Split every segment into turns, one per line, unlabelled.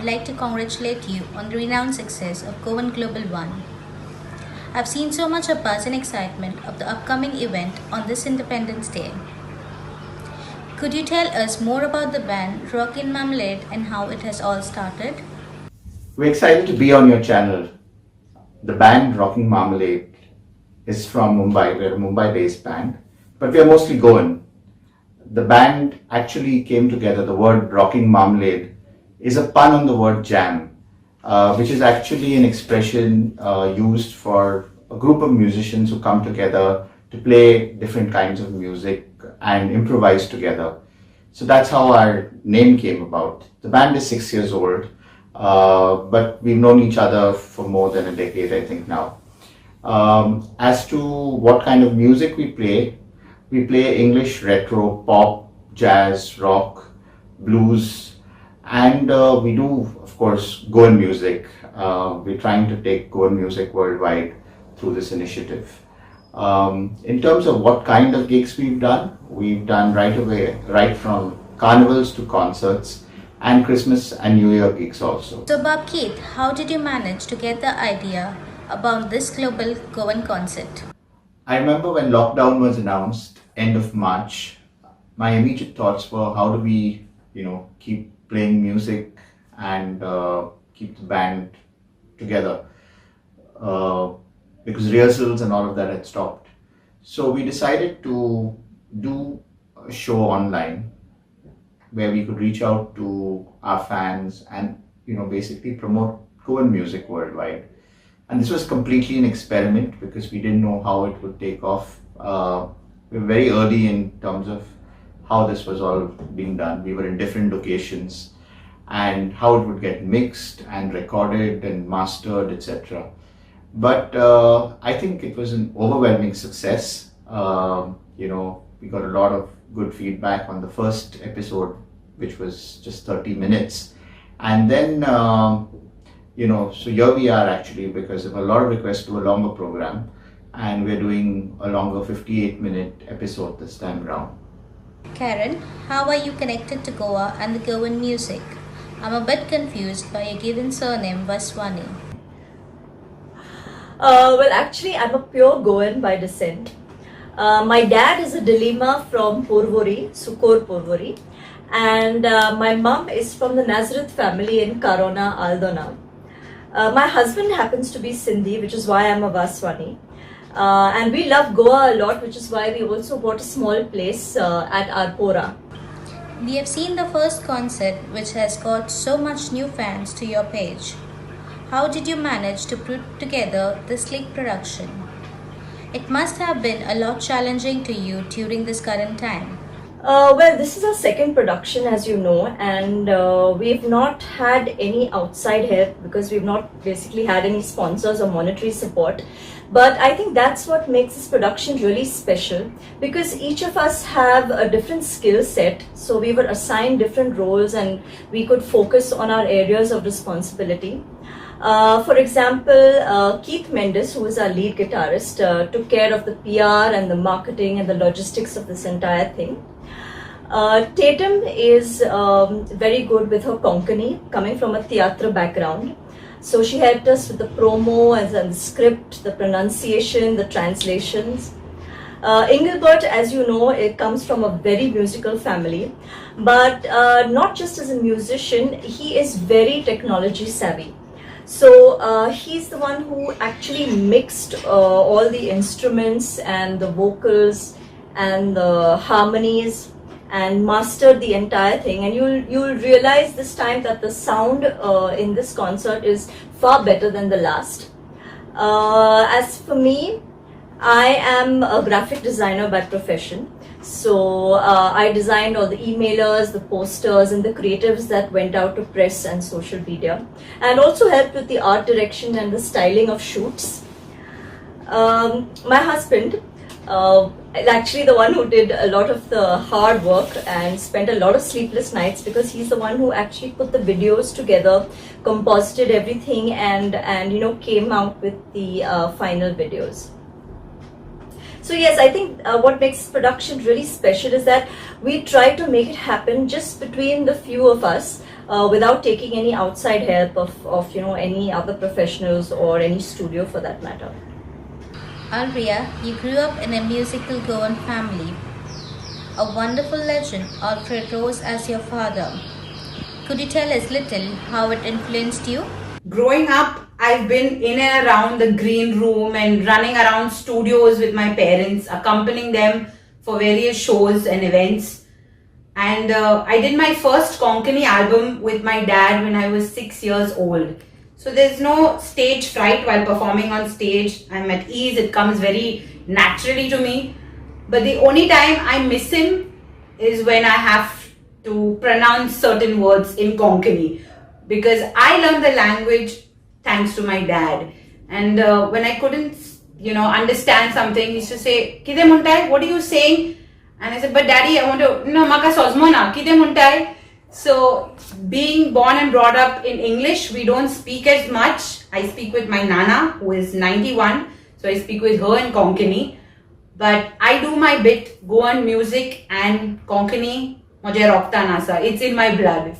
I'd like to congratulate you on the renowned success of Goan Global 1. I've seen so much of buzz and excitement of the upcoming event on this Independence Day. Could you tell us more about the band Rockin Marmalade and how it has all started?
We're excited to be on your channel. The band Rockin Marmalade is from Mumbai. We're a Mumbai-based band, but we are mostly Goan. The band actually came together. The word Rockin Marmalade is a pun on the word jam, which is actually an expression used for a group of musicians who come together to play different kinds of music and improvise together. So that's how our name came about. The band is 6 years old. But we've known each other for more than a decade, I think now. As to what kind of music we play English, retro, pop, jazz, rock, blues, and we do, of course, Goan music. We're trying to take Goan music worldwide through this initiative. In terms of what kind of gigs we've done right from carnivals to concerts, and Christmas and New Year gigs also.
So, Bob Keith, how did you manage to get the idea about this global Goan concert?
I remember when lockdown was announced, end of March, my immediate thoughts were how do we, keep playing music and keep the band together because rehearsals and all of that had stopped. So we decided to do a show online where we could reach out to our fans and basically promote Goan music worldwide. And this was completely an experiment because we didn't know how it would take off. We were very early in terms of how this was all being done. We were in different locations and how it would get mixed and recorded and mastered, etc. But I think it was an overwhelming success. We got a lot of good feedback on the first episode, which was just 30 minutes. And then, so here we are actually because of a lot of requests to a longer program, and we're doing a longer 58-minute episode this time around.
Karen, how are you connected to Goa and the Goan music? I'm a bit confused by your given surname Vaswani.
Well, actually, I'm a pure Goan by descent. My dad is a Dilima from Porvorim, Sukor Porvorim, and my mom is from the Nazareth family in Karona, Aldona. My husband happens to be Sindhi, which is why I'm a Vaswani. And we love Goa a lot, which is why we also bought a small place at Arpora.
We have seen the first concert, which has got so much new fans to your page. How did you manage to put together this sleek production? It must have been a lot challenging to you during this current time.
Well, this is our second production, as you know, and we've not had any outside help because we've not basically had any sponsors or monetary support. But I think that's what makes this production really special because each of us have a different skill set. So we were assigned different roles and we could focus on our areas of responsibility. For example, Keith Mendes, who is our lead guitarist, took care of the PR and the marketing and the logistics of this entire thing. Tatum is very good with her Konkani, coming from a theatre background. So she helped us with the promo and the script, the pronunciation, the translations. Engelbert, as you know, it comes from a very musical family, but not just as a musician, he is very technology savvy. So he's the one who actually mixed all the instruments and the vocals and the harmonies and mastered the entire thing, and you'll realize this time that the sound in this concert is far better than the last. As for me, I am a graphic designer by profession, so I designed all the emailers, the posters and the creatives that went out to press and social media, and also helped with the art direction and the styling of shoots. My husband, actually the one who did a lot of the hard work and spent a lot of sleepless nights because he's the one who actually put the videos together, composited everything and came out with the final videos. So yes, I think what makes this production really special is that we try to make it happen just between the few of us. without taking any outside help of any other professionals or any studio for that matter.
Andrea, you grew up in a musical Goan family. A wonderful legend, Alfred Rose as your father. Could you tell us little how it influenced you?
Growing up, I've been in and around the green room and running around studios with my parents, accompanying them for various shows and events. And I did my first Konkani album with my dad when I was 6 years old. So there's no stage fright while performing on stage. I'm at ease, it comes very naturally to me. But the only time I miss him is when I have to pronounce certain words in Konkani, because I learned the language thanks to my dad. And when I couldn't, understand something, he used to say, "Kide muntai? What are you saying?" And I said, "But daddy, I want to, no, maka sozmona, kide muntai?" So being born and brought up in English, we don't speak as much. I speak with my Nana, who is 91. So I speak with her in Konkani. But I do my bit, Goan music and Konkani, mujhe rockta nasa. It's in my blood.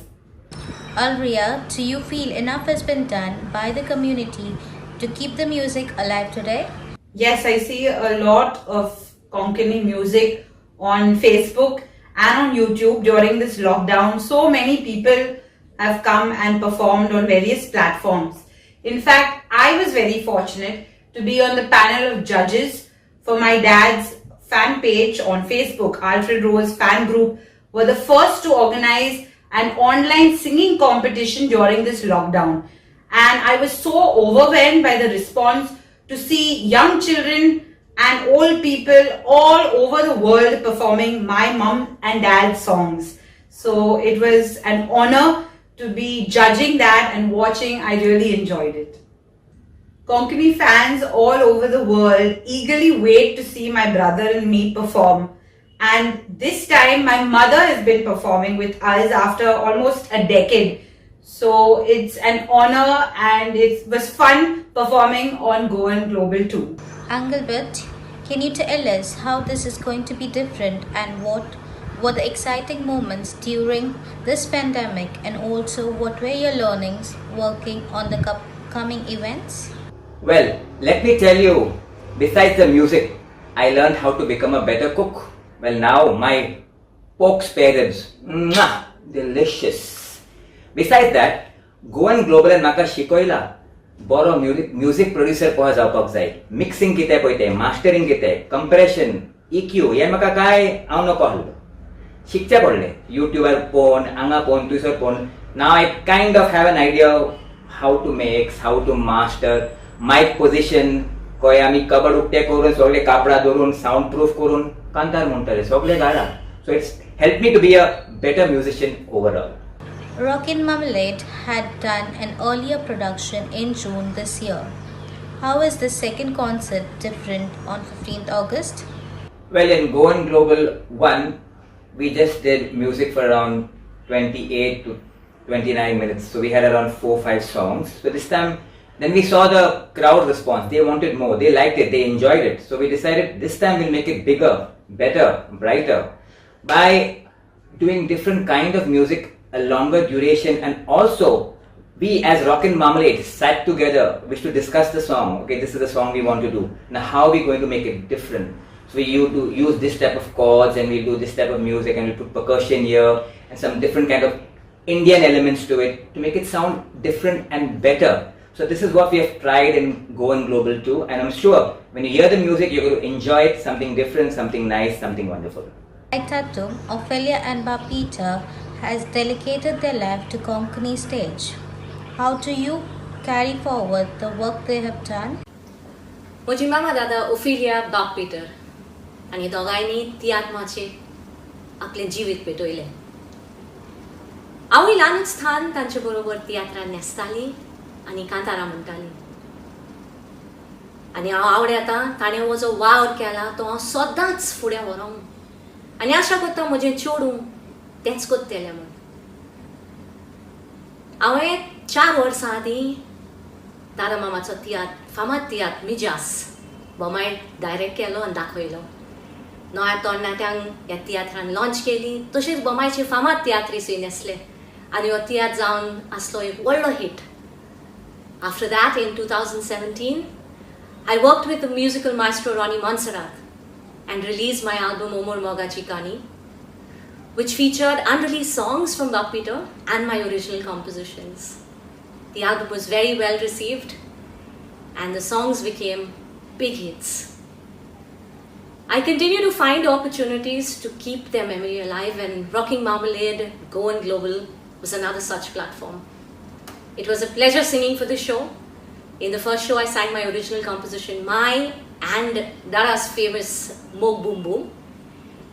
Andrea, do you feel enough has been done by the community to keep the music alive today?
Yes, I see a lot of Konkani music on Facebook and on YouTube during this lockdown. So many people have come and performed on various platforms. In fact, I was very fortunate to be on the panel of judges for my dad's fan page on Facebook. Alfred Rose fan group were the first to organize an online singing competition during this lockdown. And I was so overwhelmed by the response to see young children and old people all over the world performing my mom and dad's songs. So it was an honor to be judging that and watching. I really enjoyed it. Konkani fans all over the world eagerly wait to see my brother and me perform. And this time my mother has been performing with us after almost a decade. So it's an honor and it was fun performing on Goan Global too.
Engelbert, can you tell us how this is going to be different and what were the exciting moments during this pandemic, and also what were your learnings working on the upcoming events?
Well, let me tell you, besides the music, I learned how to become a better cook. Well, now my pork spare ribs, delicious. Besides that, Goan Global and Maka Shikoila, boro music producer poha जावपाक जाय. Mixing कितें पळय mastering कितें, compression, EQ, हे म्हाका काय हांव नको आहलो. शिकचें पडलें. YouTuber पोवन, हांगा पोवन, थंयसर पोवन. Now I kind of have an idea how to mix, how to master, mic position, कोय आमी कबड उक्ते करून सगळे कापडा धरून sound proof करून कांतार म्हणटाले सगळे घाला. So it's helped me to be a better musician overall.
Rockin Marmalade had done an earlier production in June this year. How is the second concert different on 15th August?
Well, in Goan Global 1, we just did music for around 28 to 29 minutes. So we had around 4-5 songs. So this time, then we saw the crowd response. They wanted more. They liked it. They enjoyed it. So we decided this time we'll make it bigger, better, brighter by doing different kind of music, a longer duration, and also we as Rockin Marmalade sat together, wish to discuss the song. Okay, this is the song we want to do. Now how are we going to make it different? So we use this type of chords and we do this type of music and we put percussion here and some different kind of Indian elements to it to make it sound different and better. So this is what we have tried in Goan Global too, and I'm sure when you hear the music you're going to enjoy it, something different, something nice, something wonderful.
Like Tatum, Ophelia and Bapita has dedicated their life to Konkani Stage. How do you carry forward the work they have done?
म्हजी मामा दादा Ophelia बाप पिटर आनी दोगांयनी तियात्राचे आपले जिवीत पेटयलें. हांवूय ल्हानूच थान तांचे बरोबर तियात्रान न्हेसताली आनी कांतारां म्हणटाली. आनी हांव आवडटा ताणें हो जो वावर केला तो हांव सदांच फुडें व्हरोंक आनी आशा करता म्हजें चेडूं तेंच करतलें म्हूण. हांवें 4 वर्सां आदीं दादा मामाचो फामाद तियात्र मिजास बोमाय डायरेक्ट केलो आनी दाखयलो. नव्या तरणाट्यांक ह्या तियात्रान लॉन्च केली, तशेंच बोमायचे फामाद तियात्रीसूय न्हेसले आणि हो तियात जावन असलो एक व्हडलो hit. After that, in 2017, I worked with the musical maestro Ronnie Montserrat and released my album Omor Mogachi Kani, which featured unreleased songs from Buck Peter and my original compositions. The album was very well received and the songs became big hits. I continue to find opportunities to keep their memory alive, and Rockin Marmalade, Goan Global was another such platform. It was a pleasure singing for the show. In the first show, I sang my original composition, Mai, and Dara's famous Mog Boom Boom.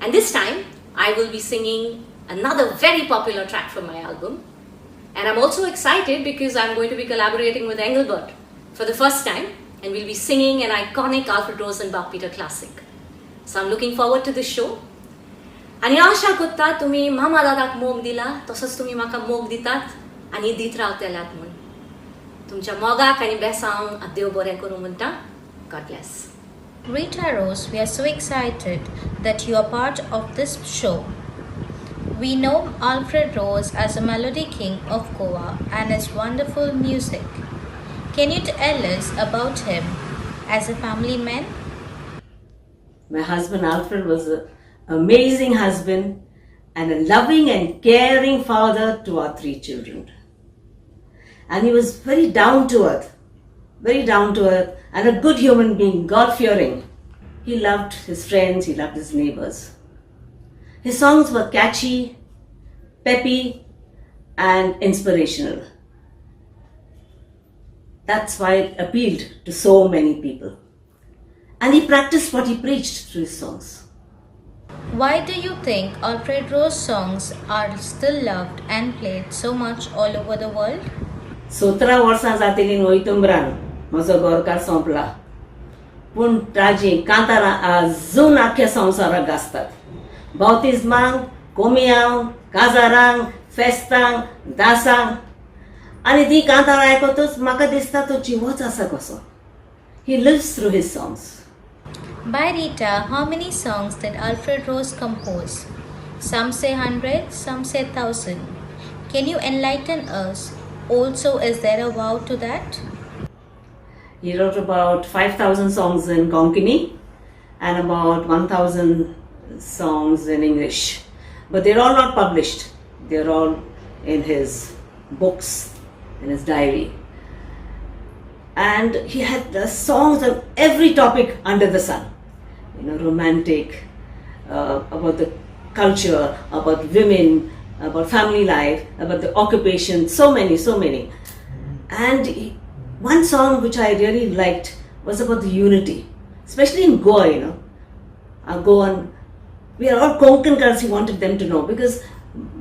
And this time, I will be singing another very popular track from my album. And I'm also excited because I'm going to be collaborating with Engelbert for the first time, and we'll be singing an iconic Alfred Rose and Buck Peter classic. So I'm looking forward to this show. आणि आशा करता तुम्ही मामा दादाक मोग दिला तसंच तुम्ही म्हाका मोग दितात आणि दीत रावतल्यात म्हूण. तुमच्या मोगाक आणि बेसांक देव बरें करूं म्हणटा. God bless.
Rita Rose, we are so excited that you are part of this show. We know Alfred Rose as a melody king of Goa and his wonderful music. Can you tell us about him as a family man?
My husband Alfred was an amazing husband and a loving and caring father to our 3 children. And he was very down to earth and a good human being, God-fearing. He loved his friends, he loved his neighbors. His songs were catchy, peppy, and inspirational. That's why it appealed to so many people. And he practiced what he preached through his songs.
Why do you think Alfred Rose songs are still loved and played so much all over the world?
17 वर्सां जातली वयतुंबरान म्हजो गोरकार सोंपला, पूण ताजी कांतारां आजून आख्या संवसाराक गाजतात. बावतिजमांक, कोमियांक, काजारांक, फेस्तांक, दासांक, आनी ती कांतारां आयकतूच म्हाका दिसता तो जिवोच आसा कसो. He lives through his songs.
By Rita, how many songs did Alfred Rose compose? Some say 100, some say 1,000. Can you enlighten us? Also, is there a vow to that?
He wrote about 5,000 songs in Konkani and about 1,000 songs in English. But they're all not published. They're all in his books, in his diary. And he had songs on every topic under the sun. Romantic, about the culture, about women, about family life, about the occupation, so many. And one song which I really liked was about the unity, especially in Goa, Goan, we are all Konkankars, he wanted them to know, because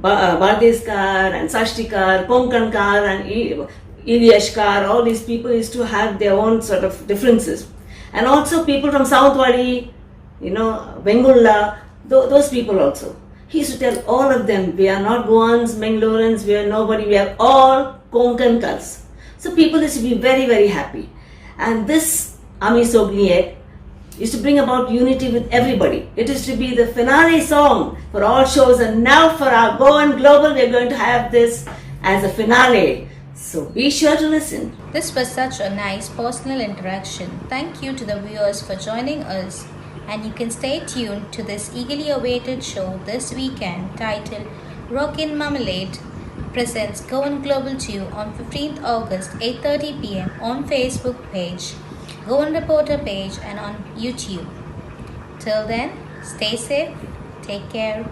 Bardeskar and Sashtikar, Konkankar and Ilyashkar, all these people used to have their own sort of differences. And also people from Southwadi, Bengulla, those people also. He used to tell all of them, we are not Goans, Mangalorans, we are nobody, we are all Konkankars. So people used to be very, very happy. And this Ami Sogliye used to bring about unity with everybody. It used to be the finale song for all shows, and now for our Goan Global, we're going to have this as a finale. So be sure to listen.
This was such a nice personal interaction. Thank you to the viewers for joining us, and you can stay tuned to this eagerly awaited show this weekend titled Rockin Marmalade presents Goan Global 2 on 15th August 8:30 p.m. on Facebook page, Goan Reporter page and on YouTube. Till then, stay safe, take care.